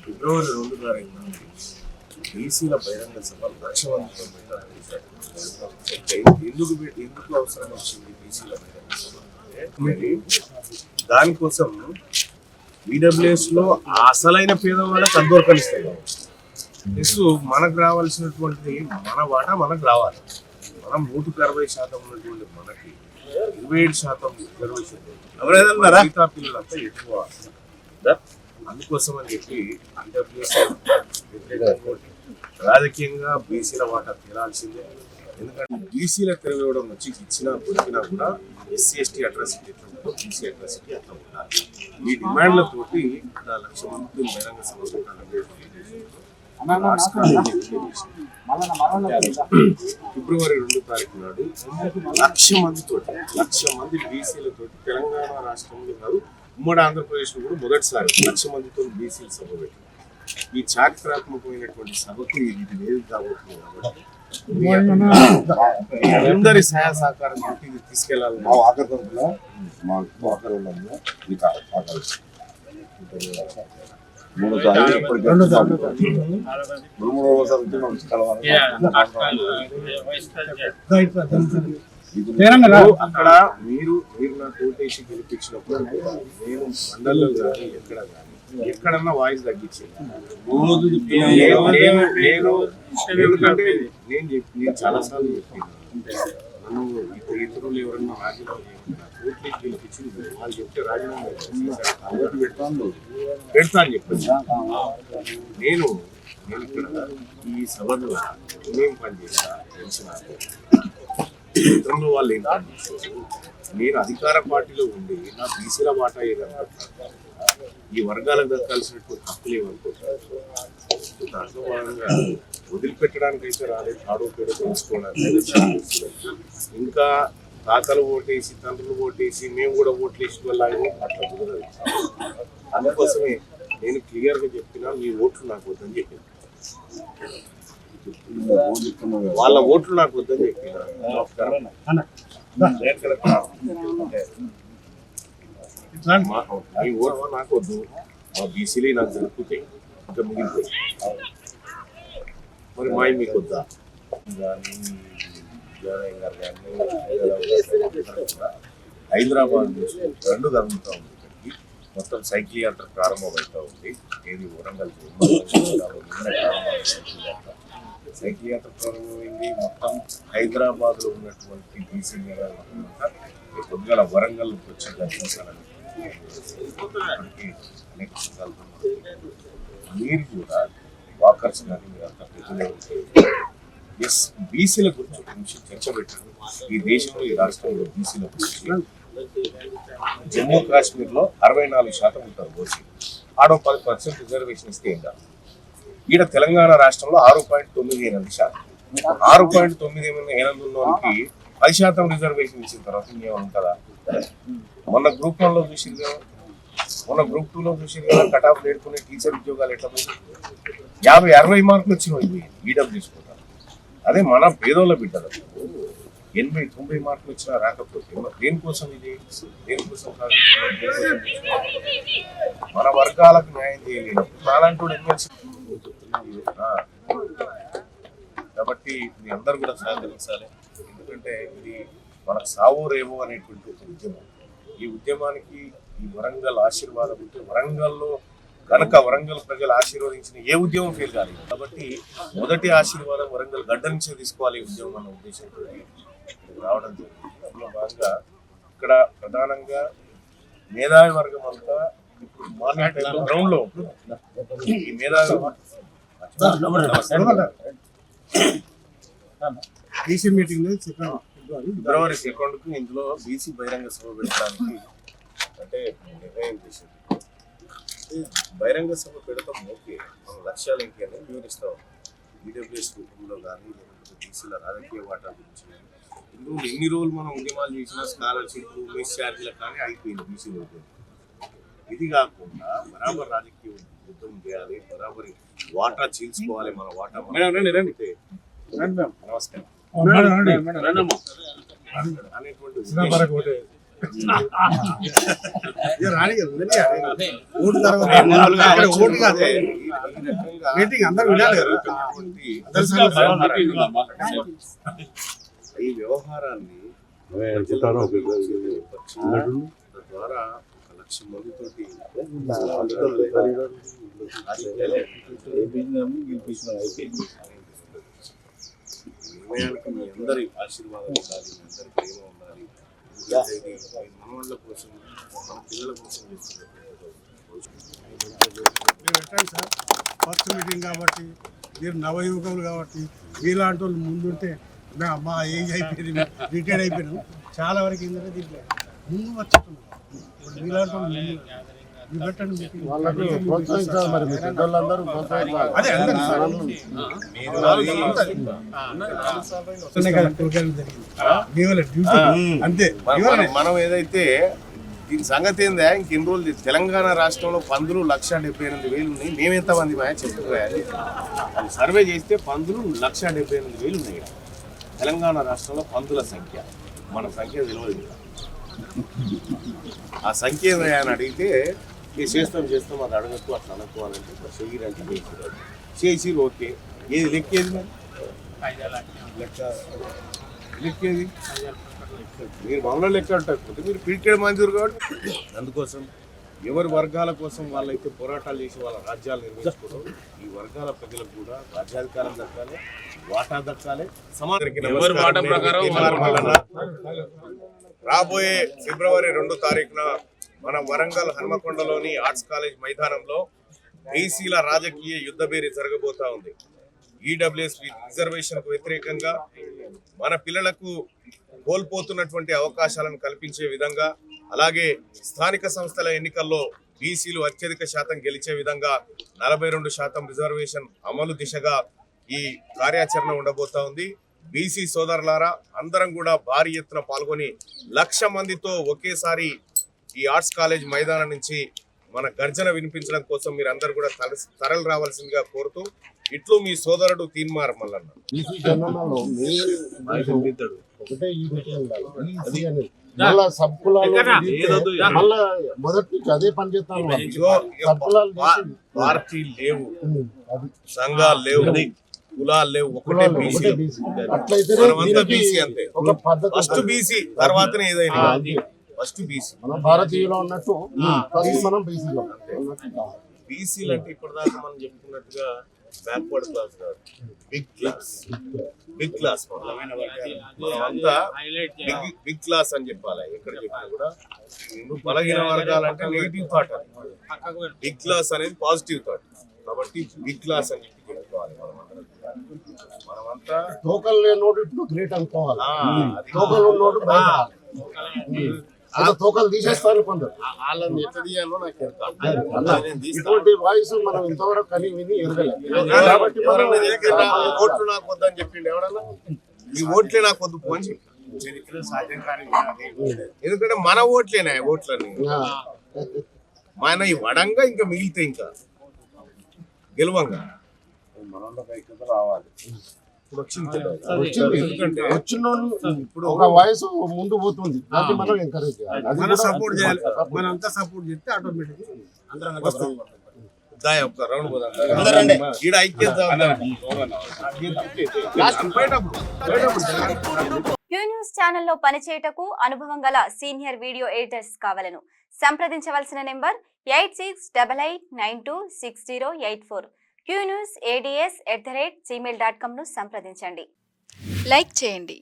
ఫిబ్రవరి 2 తారీఖున బీసీల బహిరంగ సభ 1,00,000 మందితో ఎందుకు అవసరం వచ్చింది బీసీల బహిరంగ సభ అంటే దానికోసం ఈడబ్ల్యూఎస్ లో అసలైన పేదవాళ్ళకి అందోర్కనిస్తాయి. ప్లస్ మనకు రావాల్సినటువంటి మన వాటా మనకు రావాలి. మనం 160% ఉన్నటువంటి మనకి 27% రిజర్వేషన్ మిగతా పిల్లలంతా ఎక్కువ. అందుకోసం అని చెప్పి ఈడబ్ల్యూఎస్ రాజకీయంగా బీసీల వాటా తీరాల్సిందే. ఎందుకంటే బీసీల తిరగడం వచ్చి ఇచ్చినా దొరికినా కూడా ఎస్సీ ఎస్టీ అట్రాసిటీ ఎట్లా ఉంటుందో బీసీ అట్రాసిటీ అట్లా ఉండాలి. ఈ డిమాండ్లతోటి 1,00,000 మంది బహిరంగ సభ ఫిబ్రవరి 2 తారీఖు నాడు 1,00,000 మంది బీసీలతో తెలంగాణ రాష్ట్రంలో కాదు ఉమ్మడి ఆంధ్రప్రదేశ్ లో కూడా మొదటిసారి 1,00,000 మందితో బీసీలు సభ పెట్టారు. ఈ చారిత్రాత్మకమైనటువంటి సభకు ఇది వేదిక కాబోతుంది కాబట్టి అందరి సహాయ సహకారం తీసుకెళ్లాలి. అక్కడ మీరు నాకు ఓటేసి గెలిపించినప్పుడు నేను మండలంలో కానీ ఎక్కడన్నా వాయిస్ తగ్గించింది. ఎందుకంటే నేను చాలా సార్లు చెప్పాను, నన్ను ఇతరులు ఎవరన్నా రాజీనామా ఓట్లేసి గెలిపించి వాళ్ళు చెప్తే రాజీనామా పెడతా అని చెప్పాను. నేను ఇక్కడ ఈ సభలో నేనేం పని చేస్తా తెలిసిన ఇతరులు వాళ్ళు ఏం పని చేస్తారు. నేను అధికార పార్టీలో ఉండి నా బీసీల వాటా ఏదన్నా ఈ వర్గాలకు దక్కాల్సినటువంటి హక్కులు ఏమనుకుంటారు. దాంట్లో భాగంగా వదిలిపెట్టడానికి అయితే రాలేదు. ఆడో పేరు తెలుసుకోవడానికి ఇంకా తాతలు ఓటేసి తండ్రులు ఓటేసి మేము కూడా ఓట్లేసి వెళ్ళాలి అట్లా కుదరదు. అందుకోసమే నేను క్లియర్గా చెప్పినా మీ ఓట్లు నాకు వద్దని చెప్పాను. వాళ్ళ ఓట్లు నాకు వద్దని చెప్పిన మీ ఓట్లు నాకు వద్దు, మా బీసీలే నాకు జరుపుతాయి ఇంకా మిగిలిపోయి మరి మాయి మీకు వద్దా. హైదరాబాద్ నుంచి 2 జరుగుతూ ఉంది. ఇక్కడికి మొత్తం సైకిల్ యాత్ర ప్రారంభమవుతూ ఉంది. ఏది వరంగల్ సైకిల్ యాత్ర ప్రారంభమైంది. మొత్తం హైదరాబాద్ లో ఉన్నటువంటి బీసీ పొద్దుగల వరంగల్ వచ్చి దర్శించాలని అనేక సంఘాలతో మీరు కూడా వాకర్స్ కానీ మీరంతా ప్రజలే ఎస్ బీసీల గురించి ఒక నిమిషం చర్చ పెట్టారు. ఈ దేశంలో ఈ రాష్ట్రంలో బీసీల గురించి జమ్మూ కాశ్మీర్ లో 64% ఉంటారు ఓసీ. ఆడో 10% రిజర్వేషన్ ఇస్తే ఏం కాదు. ఈడ తెలంగాణ రాష్ట్రంలో 6.98%. 6.98 ఉన్నోనికి 10% రిజర్వేషన్ ఇచ్చిన తర్వాత ఇంకేమైనా ఉంటుందా? మొన్న గ్రూప్ 1లో చూసింది కదా, మొన్న గ్రూప్ 2లో చూసింది కదా, కట్ ఆఫ్ నేర్చుకునే టీచర్ ఉద్యోగాలు ఎట్లా పోయి 50-60 మార్కులు వచ్చినాయి ఈడబ్ల్యూ తీసుకుంటారు. అదే మన పేదోళ్ళ బిడ్డలు 80-90 మార్కులు వచ్చినా రాకపోతే దేనికోసం ఇది? దేనికోసం మన వర్గాలకు న్యాయం చేయలేనప్పుడు నాలంటూ ఎమ్మెల్సీ. కాబట్టి మీ అందరూ కూడా సహకరించాలి. ఎందుకంటే ఇది మనకు సావో రేవో అనేటువంటి ఒక ఉద్యమం. ఈ ఉద్యమానికి ఈ వరంగల్ ఆశీర్వాదం ఉంటే వరంగల్లో కనుక వరంగల్ ప్రజలు ఆశీర్వదించిన ఏ ఉద్యమం ఫెయిల్ కాలేదు. కాబట్టి మొదటి ఆశీర్వాదం వరంగల్ గడ్డ నుంచే తీసుకోవాలి ఈ ఉద్యమం అన్న ఉద్దేశంతో రావడం జరిగింది. అందులో భాగంగా ఇక్కడ ప్రధానంగా మేధావి వర్గం అంతా ఇప్పుడు మార్నింగ్ టైంలో గ్రౌండ్ లో ఉంటుంది. ఈ మేధావి బీసీ మీటింగ్ ఫిబ్రవరి 2కు ఇందులో బీసీ బహిరంగ సభ పెట్టడానికి అంటే నిర్ణయం చేసింది. బహిరంగ సభ పెడతాం ఓకే, మన లక్ష్యాలు ఏంటి అని వివరిస్తాం. ఈడబ్ల్యూఎస్ రూపంలో కానీ లేకపోతే బీసీల రాజకీయ వాటా గురించి కానీ ఇందులో ఎన్ని రోజులు మనం ఉద్యమాలు చేసిన స్కాలర్షిప్ మెస్ ఛార్జీలకు కానీ అయిపోయింది బీసీ ఉద్యమం. ఇది కాకుండా బరాబర్ రాజకీయ యుద్ధం చేయాలి, బరాబరి వాటా చీల్చుకోవాలి. మన వాటా నమస్కారం అనేటువంటి ఈ వ్యవహారాన్ని ద్వారా 1,00,000 మందితోటి నిర్ణయానికి మీ అందరి ఆశీర్వాదం ఉండాలి, మీ అందరి ప్రేమ ఉండాలి. ఇది మనవాళ్ళ కోసం, మన పిల్లల కోసం పెట్టండి సార్. ఫస్ట్ మీటింగ్ కాబట్టి మీరు నవయువకులు కాబట్టి మీలాంటి వాళ్ళు ముందుంటే మా ఏజ్ అయిపోయింది, రిటైర్డ్ అయిపోయినాం. చాలా వరకు ఏంటంటే దీంట్లో ముందు వచ్చేస్తున్నాం. ఇప్పుడు మీలాంటి వాళ్ళు ముందు మీరు పెట్టండి మీటింగ్. అంతే మనం ఏదైతే దీని సంగతి ఏందా ఇంకెన్ని రోజులు తెలంగాణ రాష్ట్రంలో పందులు 1,78,000 ఉన్నాయి. మేమెంతమంది చెప్పుకోవాలి. అది సర్వే చేస్తే పందులు 1,78,000 ఉన్నాయి. తెలంగాణ రాష్ట్రంలో పందుల సంఖ్య, మన సంఖ్య తెలియదు. ఆ సంఖ్య ఏదైనా అని అడిగితే చేస్తాం అది అడగద్దు అట్లా అనుకోవాలంటే చెయ్యరంటే చేసి ఓకే. ఏది లెక్కేది మరి లెక్కేది మీరు మనలో లెక్క అంటకపోతే మీరు పీడికేడు మంజూరు కాబట్టి అందుకోసం ఎవరి వర్గాల కోసం వాళ్ళైతే పోరాటాలు చేసి వాళ్ళ రాజ్యాలు నిర్మించుకోవడం, ఈ వర్గాల ప్రజలకు కూడా రాజ్యాధికారం దక్కాలి, వాటా దక్కాలి. రాబోయే ఫిబ్రవరి 2 తారీఖున మన వరంగల్ హన్మకొండలోని ఆర్ట్స్ కాలేజ్ మైదానంలో బీసీల రాజకీయ యుద్ధభేరి జరగబోతా ఉంది. ఈడబ్ల్యూఎస్ రిజర్వేషన్ కు వ్యతిరేకంగా మన పిల్లలకు కోల్పోతున్నటువంటి అవకాశాలను కల్పించే విధంగా, అలాగే స్థానిక సంస్థల ఎన్నికల్లో బీసీలు అత్యధిక శాతం గెలిచే విధంగా 42% రిజర్వేషన్ అమలు దిశగా ఈ కార్యాచరణ ఉండబోతా ఉంది. బీసీ సోదరులారా, అందరం కూడా భారీ ఎత్తున పాల్గొని 1,00,000 మందితో ఒకేసారి ఈ ఆర్ట్స్ కాలేజ్ మైదానం నుంచి మన గర్జన వినిపించడం కోసం మీరు అందరు కూడా తరలి రావాల్సిందిగా కోరుతూ, ఇట్లు మీ సోదరుడు తీన్మార్ మల్లన్న. పార్టీ లేవు, సంఘాలు లేవు, కులాలు లేవు, ఒకటే బీసీ. మనమంతా బీసీ అంతే. ఫస్ట్ బీసీ తర్వాతనే ఏదైనా ఫస్ట్ బీసీ. భారతీయులో ఉన్నట్టు మనం బీసీలో. బీసీలు అంటే ఇప్పటిదాకా మనం చెప్పుకున్నట్టుగా బ్యాక్వర్డ్ క్లాస్ కాదు, బిగ్ క్లాస్. మనమంతా బిగ్ క్లాస్ అని చెప్పాలి. ఎక్కడ చెప్పినా కూడా బలహీన వర్గాలంటే నెగిటివ్ థాట్, బిగ్ క్లాస్ అనేది పాజిటివ్ థాట్. కాబట్టి బిగ్ క్లాస్ అని చెప్పి చెప్పుకోవాలి. మనమంతా టోకల్ నోటు గ్రేట్ అనుకోవాలి. టోకల్ నోటు తోకలు తీసేస్తారు కొందరు. వాళ్ళని ఎట్లా తీయాలో నాకు ఇటువంటి వాయిస్ మనం ఇంతవరకు కని విని ఎరగలేదు. ఓట్లు నాకు వద్దని చెప్పిండు ఎవడన్నా, ఈ ఓట్లే నాకు వద్దు పోని చెప్పి. ఎందుకంటే మన ఓట్లేనా ఓట్లని మన ఈ వడంగా ఇంకా మిగిలితే ఇంకా గెలవంగా రావాలి. ఇప్పుడు ఒక వయసు ముందు పోతుంది, దాన్ని మనం ఎంకరేజ్ చేయాలి, సపోర్ట్ చేయాలి. మనం అంతా సపోర్ట్ చేస్తే ఆటోమేటిక్ అందరం క్యూ న్యూస్ ఛానల్లో పనిచేయటకు అనుభవం గల సీనియర్ వీడియో ఎడిటర్స్ కావాలను సంప్రదించవలసిన నెంబర్ 8688926084. qnewsads@gmail.com ను సంప్రదించండి. లైక్ చేయండి.